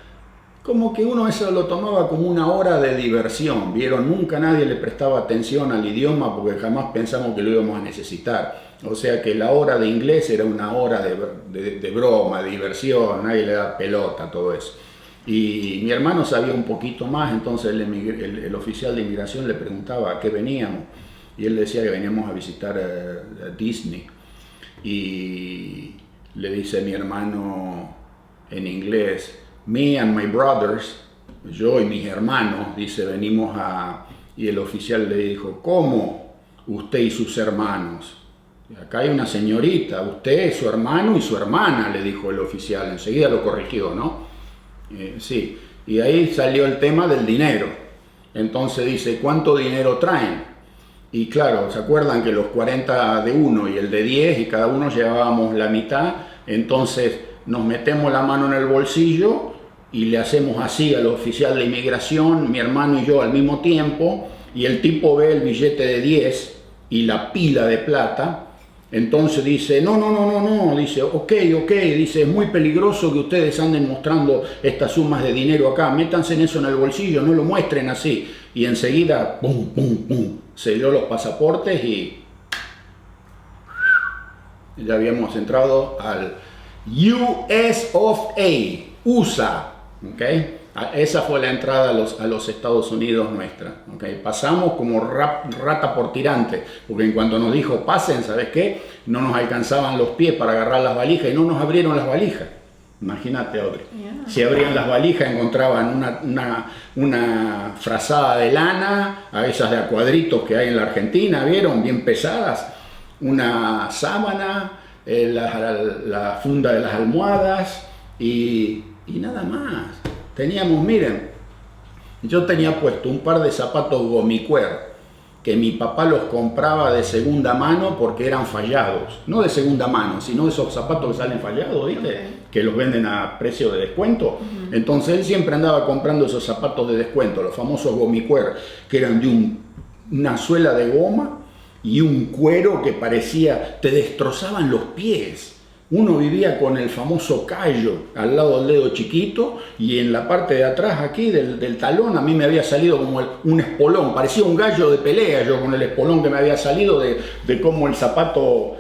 como que uno eso lo tomaba como una hora de diversión, ¿vieron? Nunca nadie le prestaba atención al idioma porque jamás pensamos que lo íbamos a necesitar. O sea que la hora de inglés era una hora de broma, de diversión, nadie le da pelota a todo eso. Y mi hermano sabía un poquito más, entonces el oficial de inmigración le preguntaba a qué veníamos, y él decía que veníamos a visitar Disney. Y le dice mi hermano en inglés, "Me and my brothers", yo y mis hermanos, dice, venimos a... Y el oficial le dijo, "¿Cómo? Usted y sus hermanos. Acá hay una señorita, usted, su hermano y su hermana", le dijo el oficial. Enseguida lo corrigió, ¿no? Sí. Y ahí salió el tema del dinero. Entonces dice, "¿Cuánto dinero traen?" Y claro, ¿se acuerdan que los 40 de uno y el de 10 y cada uno llevábamos la mitad? Entonces nos metemos la mano en el bolsillo y le hacemos así al oficial de inmigración, mi hermano y yo al mismo tiempo, y el tipo ve el billete de 10 y la pila de plata. Entonces dice, no, dice, ok, dice, es muy peligroso que ustedes anden mostrando estas sumas de dinero acá, métanse en eso en el bolsillo, no lo muestren así. Y enseguida, pum, selló los pasaportes y ya habíamos entrado al US of A, USA, ¿ok? Esa fue la entrada a los Estados Unidos nuestra, ¿ok? Pasamos como rata por tirante, porque en cuanto nos dijo pasen, ¿sabes qué? No nos alcanzaban los pies para agarrar las valijas y no nos abrieron las valijas. Imagínate, Audrey. Yeah. Si abrían las valijas encontraban una frazada de lana, a esas de a cuadritos que hay en la Argentina, ¿vieron? Bien pesadas, una sábana, la funda de las almohadas y nada más. Teníamos, miren, yo tenía puesto un par de zapatos gomicuer que mi papá los compraba de segunda mano porque eran fallados, no de segunda mano, sino de esos zapatos que salen fallados, ¿viste? Okay. Que los venden a precio de descuento. Entonces él siempre andaba comprando esos zapatos de descuento, los famosos gomicuer, que eran de una suela de goma y un cuero que parecía, te destrozaban los pies. Uno vivía con el famoso callo al lado del dedo chiquito y en la parte de atrás aquí del talón a mí me había salido como un espolón, parecía un gallo de pelea yo con el espolón que me había salido de cómo el zapato,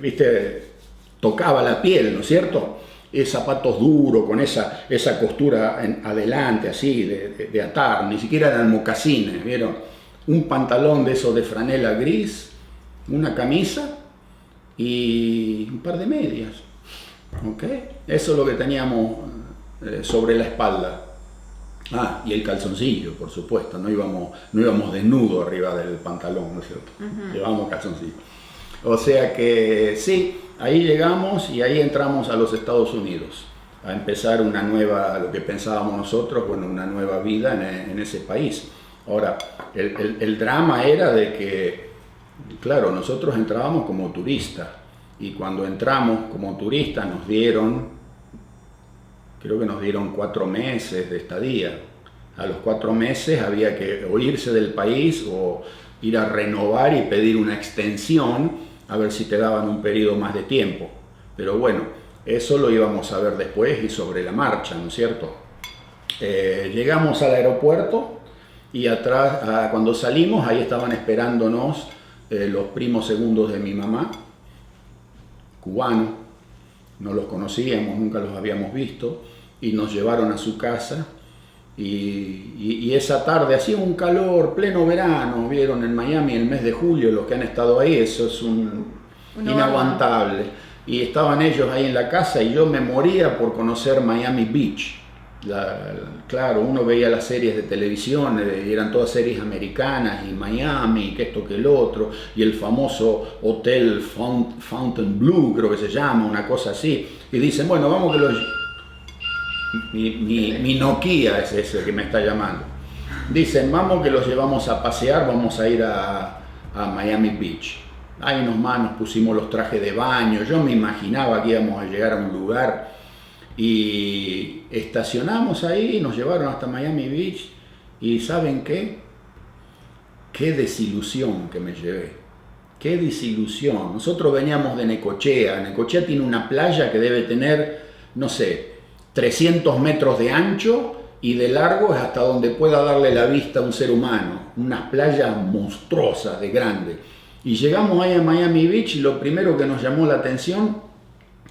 viste, tocaba la piel, ¿no es cierto? Zapatos duros con esa costura adelante así de atar, ni siquiera eran mocasines, ¿vieron? Un pantalón de esos de franela gris, una camisa y un par de medias, ¿ok? Eso es lo que teníamos sobre la espalda. Ah, y el calzoncillo, por supuesto, no íbamos desnudos arriba del pantalón, ¿no es cierto? Llevábamos calzoncillo. O sea que sí, ahí llegamos y ahí entramos a los Estados Unidos, a empezar una nueva, lo que pensábamos nosotros, bueno, una nueva vida en ese país. Ahora, el drama era de que, claro, nosotros entrábamos como turistas y cuando entramos como turistas creo que nos dieron 4 meses de estadía. A los 4 meses había que o irse del país o ir a renovar y pedir una extensión a ver si te daban un periodo más de tiempo. Pero bueno, eso lo íbamos a ver después y sobre la marcha, ¿no es cierto? Llegamos al aeropuerto y atrás, cuando salimos, ahí estaban esperándonos los primos segundos de mi mamá, cubanos, no los conocíamos, nunca los habíamos visto, y nos llevaron a su casa Y esa tarde hacía un calor, pleno verano, vieron en Miami el mes de julio, los que han estado ahí, eso es inaguantable. Y estaban ellos ahí en la casa y yo me moría por conocer Miami Beach. Claro, uno veía las series de televisión y eran todas series americanas y Miami, que esto que el otro, y el famoso Hotel Fontainebleau, creo que se llama, una cosa así. Y dicen, bueno, vamos que los... Mi Nokia es ese que me está llamando. Dicen, vamos que los llevamos a pasear, vamos a ir a Miami Beach. Ahí nomás nos pusimos los trajes de baño, yo me imaginaba que íbamos a llegar a un lugar y estacionamos ahí, nos llevaron hasta Miami Beach y ¿saben qué? Qué desilusión que me llevé, qué desilusión. Nosotros veníamos de Necochea, Necochea tiene una playa que debe tener, no sé, 300 metros de ancho y de largo es hasta donde pueda darle la vista a un ser humano, unas playas monstruosas de grande. Y llegamos ahí a Miami Beach y lo primero que nos llamó la atención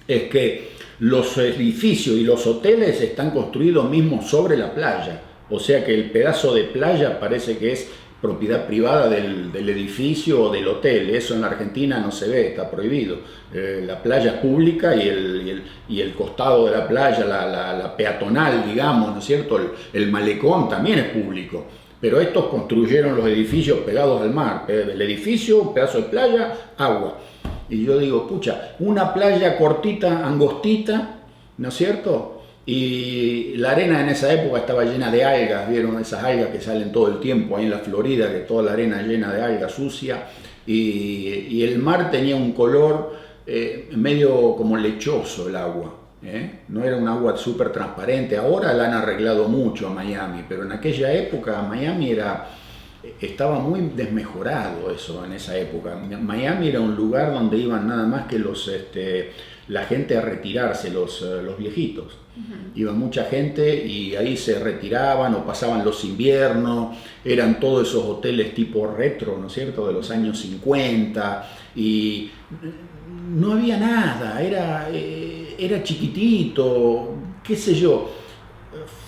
es que los edificios y los hoteles están construidos mismos sobre la playa. O sea que el pedazo de playa parece que es propiedad privada del edificio o del hotel. Eso en la Argentina no se ve, está prohibido. La playa es pública y el costado de la playa, la peatonal, digamos, ¿no es cierto? El malecón también es público. Pero estos construyeron los edificios pegados al mar. El edificio, un pedazo de playa, agua. Y yo digo, pucha, una playa cortita, angostita, ¿no es cierto? Y la arena en esa época estaba llena de algas, ¿vieron? Esas algas que salen todo el tiempo ahí en la Florida, que toda la arena llena de algas sucia. Y el mar tenía un color medio como lechoso el agua. No era un agua súper transparente. Ahora la han arreglado mucho a Miami, pero en aquella época Miami estaba muy desmejorado eso en esa época. Miami era un lugar donde iban nada más que la gente a retirarse, los viejitos. Iba mucha gente y ahí se retiraban o pasaban los inviernos. Eran todos esos hoteles tipo retro, ¿no es cierto?, de los años 50 y no había nada, era chiquitito, qué sé yo.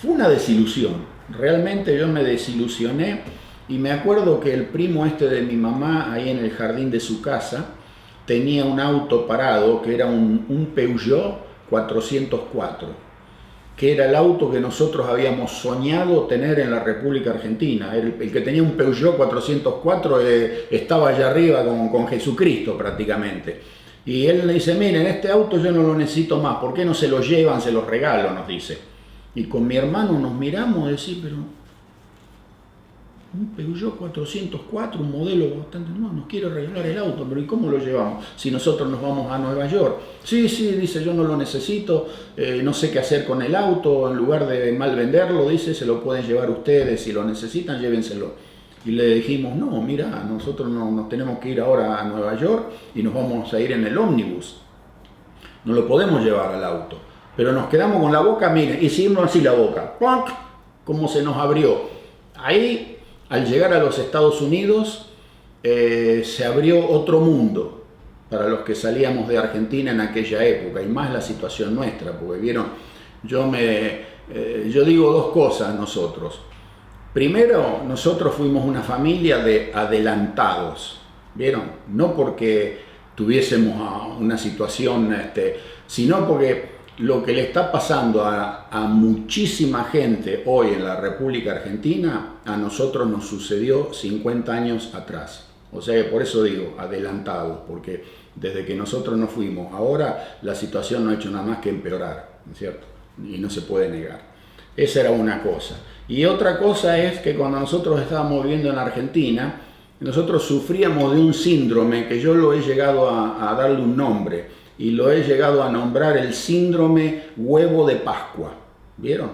Fue una desilusión, realmente yo me desilusioné y me acuerdo que el primo de mi mamá ahí en el jardín de su casa tenía un auto parado que era un Peugeot 404, que era el auto que nosotros habíamos soñado tener en la República Argentina. El que tenía un Peugeot 404 estaba allá arriba con Jesucristo prácticamente. Y él le dice, miren, este auto yo no lo necesito más, ¿por qué no se lo llevan, se los regalo? Nos dice. Y con mi hermano nos miramos y decimos, pero un Peugeot 404, un modelo bastante, no, nos quiere regalar el auto, pero ¿y cómo lo llevamos? Si nosotros nos vamos a Nueva York. Sí, dice, yo no lo necesito, no sé qué hacer con el auto, en lugar de mal venderlo, dice, se lo pueden llevar ustedes, si lo necesitan, llévenselo. Y le dijimos, no, mira, nosotros nos tenemos que ir ahora a Nueva York y nos vamos a ir en el ómnibus. No lo podemos llevar al auto. Pero nos quedamos con la boca, miren, hicimos así la boca. ¡Pum! Como se nos abrió. Ahí, al llegar a los Estados Unidos, se abrió otro mundo para los que salíamos de Argentina en aquella época, y más la situación nuestra, porque vieron, yo digo dos cosas nosotros. Primero, nosotros fuimos una familia de adelantados, ¿vieron? No porque tuviésemos una situación, sino porque lo que le está pasando a muchísima gente hoy en la República Argentina, a nosotros nos sucedió 50 años atrás. O sea que por eso digo adelantados, porque desde que nosotros nos fuimos, ahora la situación no ha hecho nada más que empeorar, ¿no es cierto? Y no se puede negar. Esa era una cosa. Y otra cosa es que cuando nosotros estábamos viviendo en Argentina, nosotros sufríamos de un síndrome que yo lo he llegado a darle un nombre y lo he llegado a nombrar el síndrome huevo de Pascua. ¿Vieron?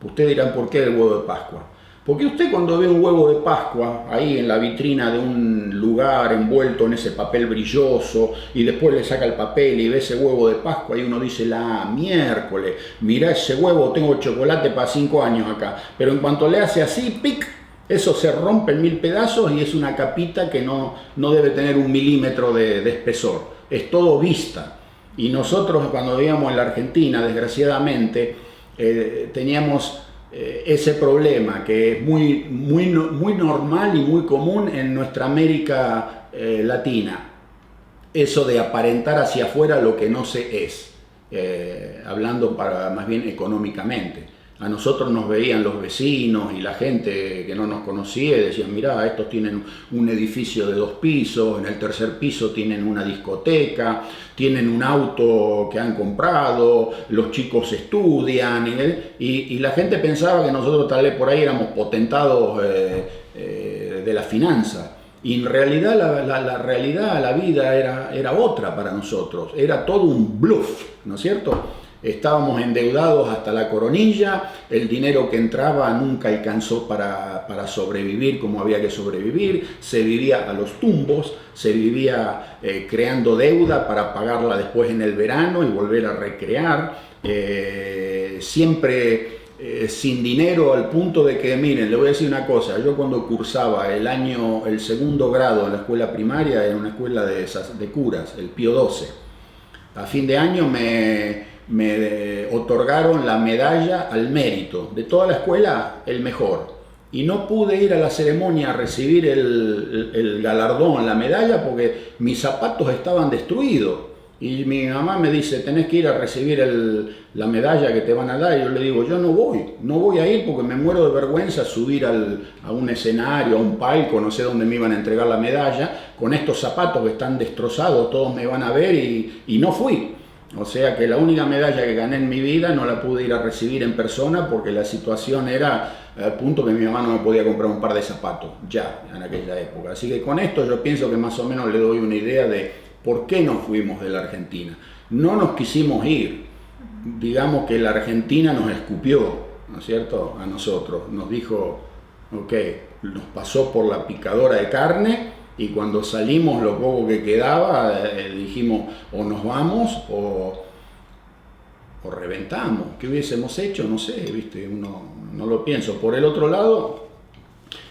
Ustedes dirán, ¿por qué el huevo de Pascua? Porque usted cuando ve un huevo de Pascua ahí en la vitrina de un lugar envuelto en ese papel brilloso y después le saca el papel y ve ese huevo de Pascua y uno dice, miércoles, mira ese huevo, tengo chocolate para 5 años acá. Pero en cuanto le hace así, ¡pic!, eso se rompe en 1000 pedazos y es una capita que no debe tener 1 milímetro de espesor. Es todo vista. Y nosotros cuando vivíamos en la Argentina, desgraciadamente, teníamos ese problema que es muy normal y muy común en nuestra América Latina. Eso de aparentar hacia afuera lo que no se es, hablando más bien económicamente. A nosotros nos veían los vecinos y la gente que no nos conocía y decían, mirá, estos tienen un edificio de 2 pisos, en el tercer piso tienen una discoteca, tienen un auto que han comprado, los chicos estudian, y la gente pensaba que nosotros tal vez por ahí éramos potentados de la finanza. Y en realidad la realidad, la vida era otra para nosotros, era todo un bluff, ¿no es cierto? Estábamos endeudados hasta la coronilla, el dinero que entraba nunca alcanzó para sobrevivir como había que sobrevivir, se vivía a los tumbos, se vivía creando deuda para pagarla después en el verano y volver a recrear, siempre sin dinero, al punto de que, miren, le voy a decir una cosa, yo cuando cursaba el segundo grado en la escuela primaria, en una escuela de curas, el Pío XII, a fin de año me otorgaron la medalla al mérito, de toda la escuela el mejor, y no pude ir a la ceremonia a recibir el galardón, la medalla, porque mis zapatos estaban destruidos. Y mi mamá me dice, tenés que ir a recibir la medalla que te van a dar. Y yo le digo, yo no voy a ir porque me muero de vergüenza subir a un escenario, a un palco, no sé dónde me iban a entregar la medalla, con estos zapatos que están destrozados, todos me van a ver, y no fui. O sea que la única medalla que gané en mi vida no la pude ir a recibir en persona porque la situación era al punto que mi mamá no me podía comprar un par de zapatos, ya en aquella época. Así que con esto yo pienso que más o menos le doy una idea de por qué nos fuimos de la Argentina. No nos quisimos ir, digamos que la Argentina nos escupió, ¿no es cierto?, a nosotros. Nos dijo, ok, nos pasó por la picadora de carne. Y cuando salimos, lo poco que quedaba, dijimos, o nos vamos o reventamos. ¿Qué hubiésemos hecho? No sé, ¿viste? Uno no lo pienso. Por el otro lado,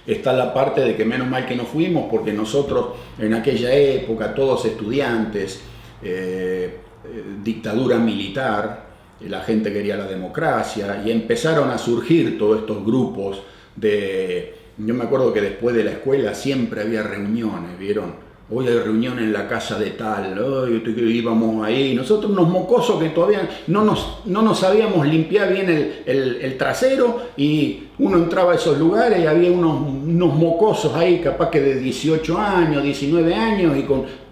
está la parte de que menos mal que no fuimos, porque nosotros en aquella época, todos estudiantes, dictadura militar, la gente quería la democracia, y empezaron a surgir todos estos grupos de... Yo me acuerdo que después de la escuela siempre había reuniones, ¿vieron? Hoy hay reunión en la casa de tal, íbamos ahí, nosotros unos mocosos que todavía no nos sabíamos limpiar bien el trasero, y uno entraba a esos lugares y había unos mocosos ahí, capaz que de 18 años, 19 años, y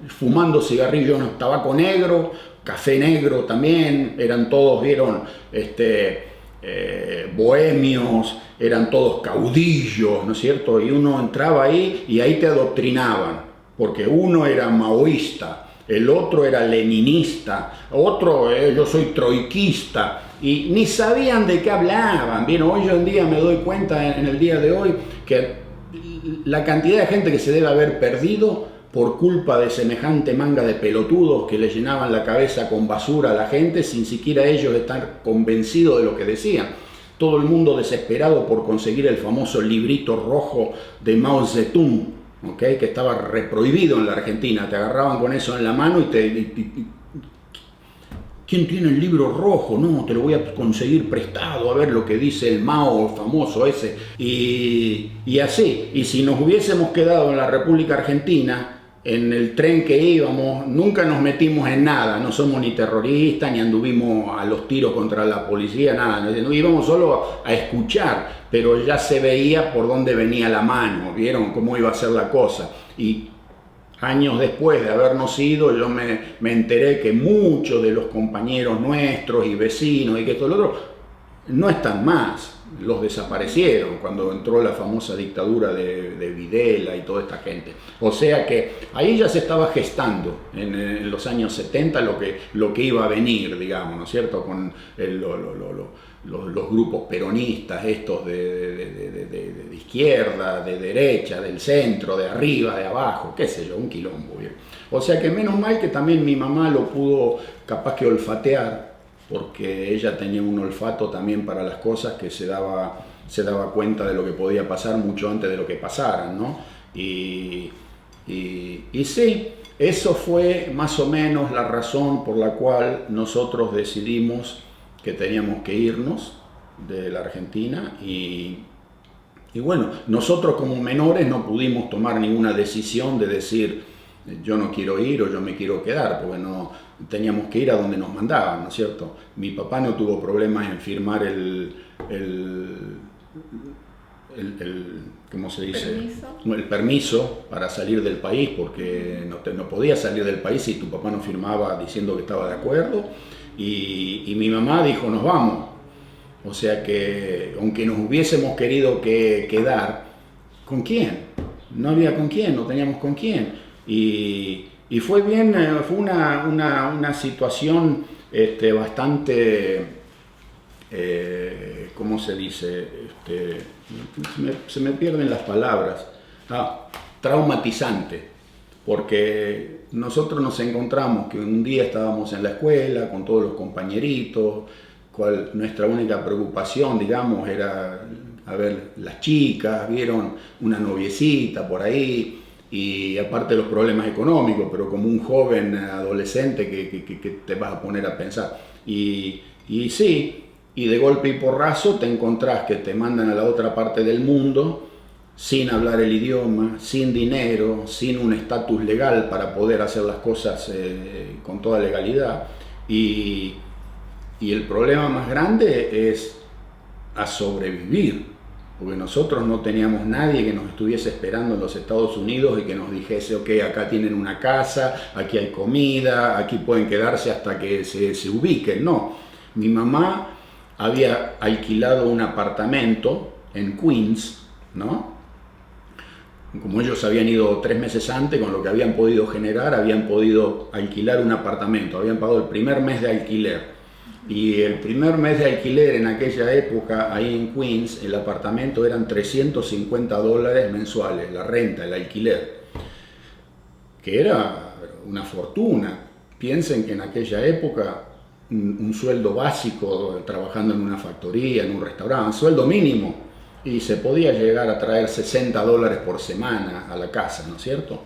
fumando cigarrillos, tabaco negro, café negro también, eran todos, ¿vieron? Bohemios, eran todos caudillos, ¿no es cierto? Y uno entraba ahí y ahí te adoctrinaban, porque uno era maoísta, el otro era leninista, otro, yo soy troiquista, y ni sabían de qué hablaban. Bien, hoy en día me doy cuenta, en el día de hoy, que la cantidad de gente que se debe haber perdido por culpa de semejante manga de pelotudos que le llenaban la cabeza con basura a la gente sin siquiera ellos estar convencidos de lo que decían. Todo el mundo desesperado por conseguir el famoso librito rojo de Mao Zedong, ¿okay?, que estaba reprohibido en la Argentina. Te agarraban con eso en la mano y ¿quién tiene el libro rojo? No, te lo voy a conseguir prestado, a ver lo que dice el Mao famoso ese. Y así, y si nos hubiésemos quedado en la República Argentina, en el tren que íbamos, nunca nos metimos en nada, no somos ni terroristas, ni anduvimos a los tiros contra la policía, nada, no, íbamos solo a escuchar, pero ya se veía por dónde venía la mano, vieron cómo iba a ser la cosa. Y años después de habernos ido, yo me enteré que muchos de los compañeros nuestros y vecinos y que esto y lo otro no están más, los desaparecieron cuando entró la famosa dictadura de Videla y toda esta gente. O sea que ahí ya se estaba gestando en los años 70 lo que iba a venir, digamos, ¿no es cierto?, con los grupos peronistas, estos de izquierda, de derecha, del centro, de arriba, de abajo, qué sé yo, un quilombo, ¿bien? O sea que menos mal que también mi mamá lo pudo capaz que olfatear, porque ella tenía un olfato también para las cosas, que se daba cuenta de lo que podía pasar mucho antes de lo que pasaran, ¿no? Y sí, eso fue más o menos la razón por la cual nosotros decidimos que teníamos que irnos. de la Argentina y bueno, nosotros como menores no pudimos tomar ninguna decisión de decir yo no quiero ir o yo me quiero quedar, porque no teníamos que ir a donde nos mandaban, ¿no es cierto? Mi papá no tuvo problemas en firmar ¿cómo se dice? El permiso para salir del país, porque no podía salir del país si tu papá no firmaba diciendo que estaba de acuerdo, y mi mamá dijo nos vamos. O sea que, aunque nos hubiésemos querido quedar, ¿con quién? No había con quién, no teníamos con quién. Y fue bien, fue una situación bastante, ¿cómo se dice? Se me pierden las palabras. Traumatizante, porque nosotros nos encontramos que un día estábamos en la escuela con todos los compañeritos, nuestra única preocupación, digamos, era a ver las chicas, vieron una noviecita por ahí, y aparte los problemas económicos, pero como un joven adolescente que te vas a poner a pensar. Y sí, y de golpe y porrazo te encontrás que te mandan a la otra parte del mundo sin hablar el idioma, sin dinero, sin un estatus legal para poder hacer las cosas con toda legalidad. Y el problema más grande es a sobrevivir, porque nosotros no teníamos nadie que nos estuviese esperando en los Estados Unidos y que nos dijese, ok, acá tienen una casa, aquí hay comida, aquí pueden quedarse hasta que se ubiquen. No, mi mamá había alquilado un apartamento en Queens, ¿no? Como ellos habían ido 3 meses antes, con lo que habían podido generar, habían podido alquilar un apartamento, habían pagado el primer mes de alquiler. Y el primer mes de alquiler en aquella época, ahí en Queens, el apartamento eran $350 mensuales, la renta, el alquiler, que era una fortuna. Piensen que en aquella época un sueldo básico, trabajando en una factoría, en un restaurante, un sueldo mínimo, y se podía llegar a traer $60 por semana a la casa, ¿no es cierto?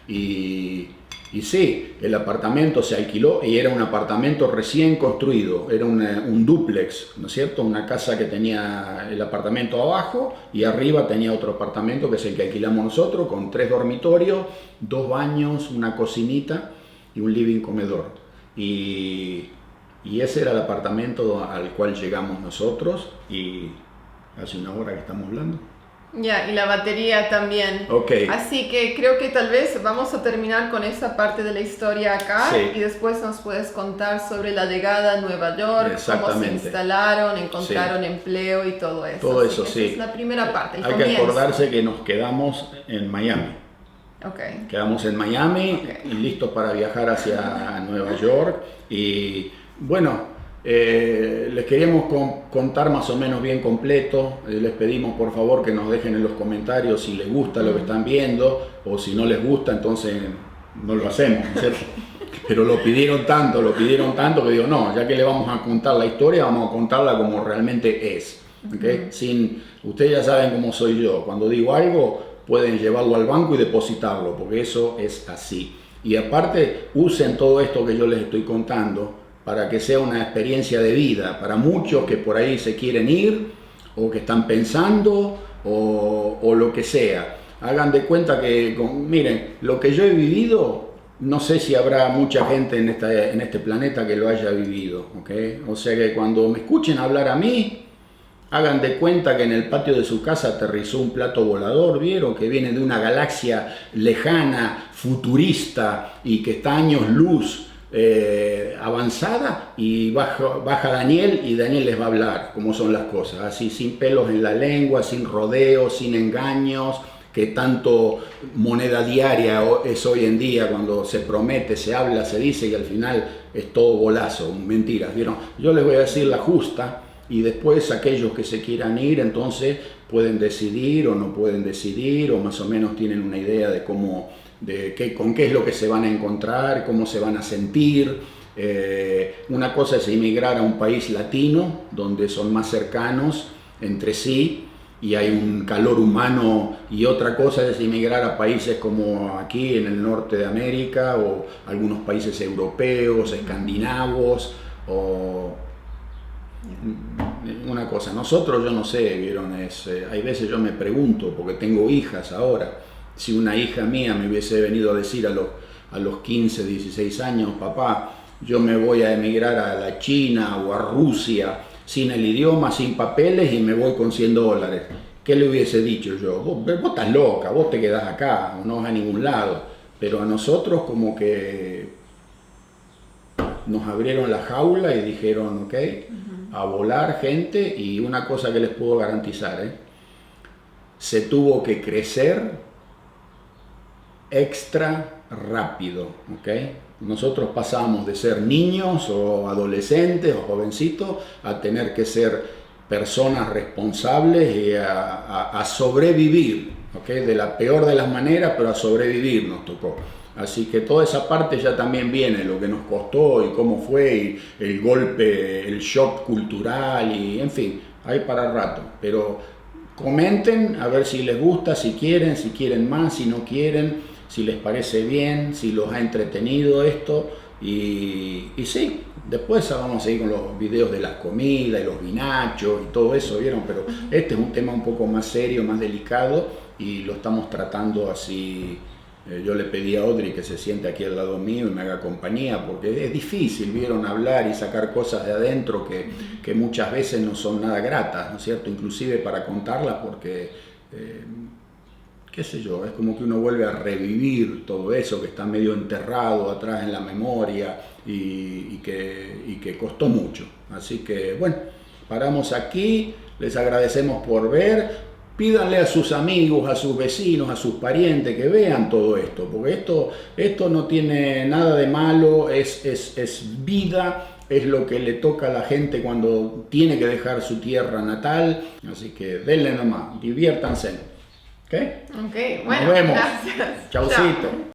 Y sí, el apartamento se alquiló y era un apartamento recién construido, era un dúplex, ¿no es cierto? Una casa que tenía el apartamento abajo y arriba tenía otro apartamento que es el que alquilamos nosotros, con 3 dormitorios, 2 baños, una cocinita y un living comedor. Y ese era el apartamento al cual llegamos nosotros, y hace una hora que estamos hablando. Ya, y la batería también. Okay. Así que creo que tal vez vamos a terminar con esa parte de la historia acá, sí. Y después nos puedes contar sobre la llegada a Nueva York, cómo se instalaron, encontraron empleo y todo eso. Todo eso, esa sí. Es la primera parte. Hay que acordarse que nos quedamos en Miami. Okay. Quedamos en Miami, y listos para viajar hacia Nueva York. Y bueno, les queríamos contar más o menos bien completo. Les pedimos por favor que nos dejen en los comentarios si les gusta lo que están viendo, o si no les gusta, entonces no lo hacemos, ¿cierto? Pero lo pidieron tanto que digo, no, ya que le vamos a contar la historia, vamos a contarla como realmente es, ¿okay? Ustedes ya saben cómo soy yo, cuando digo algo pueden llevarlo al banco y depositarlo, porque eso es así. Y aparte, usen todo esto que yo les estoy contando para que sea una experiencia de vida para muchos que por ahí se quieren ir, o que están pensando, o lo que sea. Hagan de cuenta que, miren, lo que yo he vivido, no sé si habrá mucha gente en este planeta que lo haya vivido, ¿okay? O sea que cuando me escuchen hablar a mí, hagan de cuenta que en el patio de su casa aterrizó un plato volador, ¿vieron? Que viene de una galaxia lejana, futurista, y que está años luz avanzada, y baja Daniel, y Daniel les va a hablar cómo son las cosas, así sin pelos en la lengua, sin rodeos, sin engaños, que tanto moneda diaria es hoy en día, cuando se promete, se habla, se dice, y al final es todo golazo, mentiras, ¿vieron? Yo les voy a decir la justa, y después aquellos que se quieran ir, entonces pueden decidir o no pueden decidir, o más o menos tienen una idea de cómo, con qué es lo que se van a encontrar, cómo se van a sentir. Una cosa es emigrar a un país latino, donde son más cercanos entre sí y hay un calor humano, y otra cosa es emigrar a países como aquí en el norte de América, o algunos países europeos, escandinavos, o Una cosa, nosotros, yo no sé, vieron, hay veces yo me pregunto, porque tengo hijas ahora, si una hija mía me hubiese venido a decir a los 15, 16 años, papá, yo me voy a emigrar a la China o a Rusia, sin el idioma, sin papeles y me voy con $100. ¿Qué le hubiese dicho yo? Vos estás loca, vos te quedás acá, no vas a ningún lado. Pero a nosotros como que nos abrieron la jaula y dijeron, ok, a volar gente, y una cosa que les puedo garantizar, se tuvo que crecer extra rápido, ok. Nosotros pasamos de ser niños o adolescentes o jovencitos a tener que ser personas responsables y a sobrevivir, ¿okay? De la peor de las maneras, pero a sobrevivir nos tocó. Así que toda esa parte ya también viene, lo que nos costó y cómo fue, y el golpe, el shock cultural, y en fin, hay para rato. Pero comenten a ver si les gusta, si quieren más, si no quieren, si les parece bien, si los ha entretenido esto, y sí, después vamos a seguir con los videos de las comidas y los vinachos y todo eso, ¿vieron? Pero este es un tema un poco más serio, más delicado, y lo estamos tratando así. Yo le pedí a Audrey que se siente aquí al lado mío y me haga compañía, porque es difícil, ¿vieron? Hablar y sacar cosas de adentro que muchas veces no son nada gratas, ¿no es cierto? Inclusive para contarlas, porque qué sé yo, es como que uno vuelve a revivir todo eso que está medio enterrado atrás en la memoria, y que costó mucho. Así que bueno, paramos aquí, les agradecemos por ver, pídanle a sus amigos, a sus vecinos, a sus parientes que vean todo esto, porque esto no tiene nada de malo, es vida, es lo que le toca a la gente cuando tiene que dejar su tierra natal, así que denle nomás, diviértanse. ¿Ok? Ok, bueno, nos vemos. gracias. Chaucito. Chao.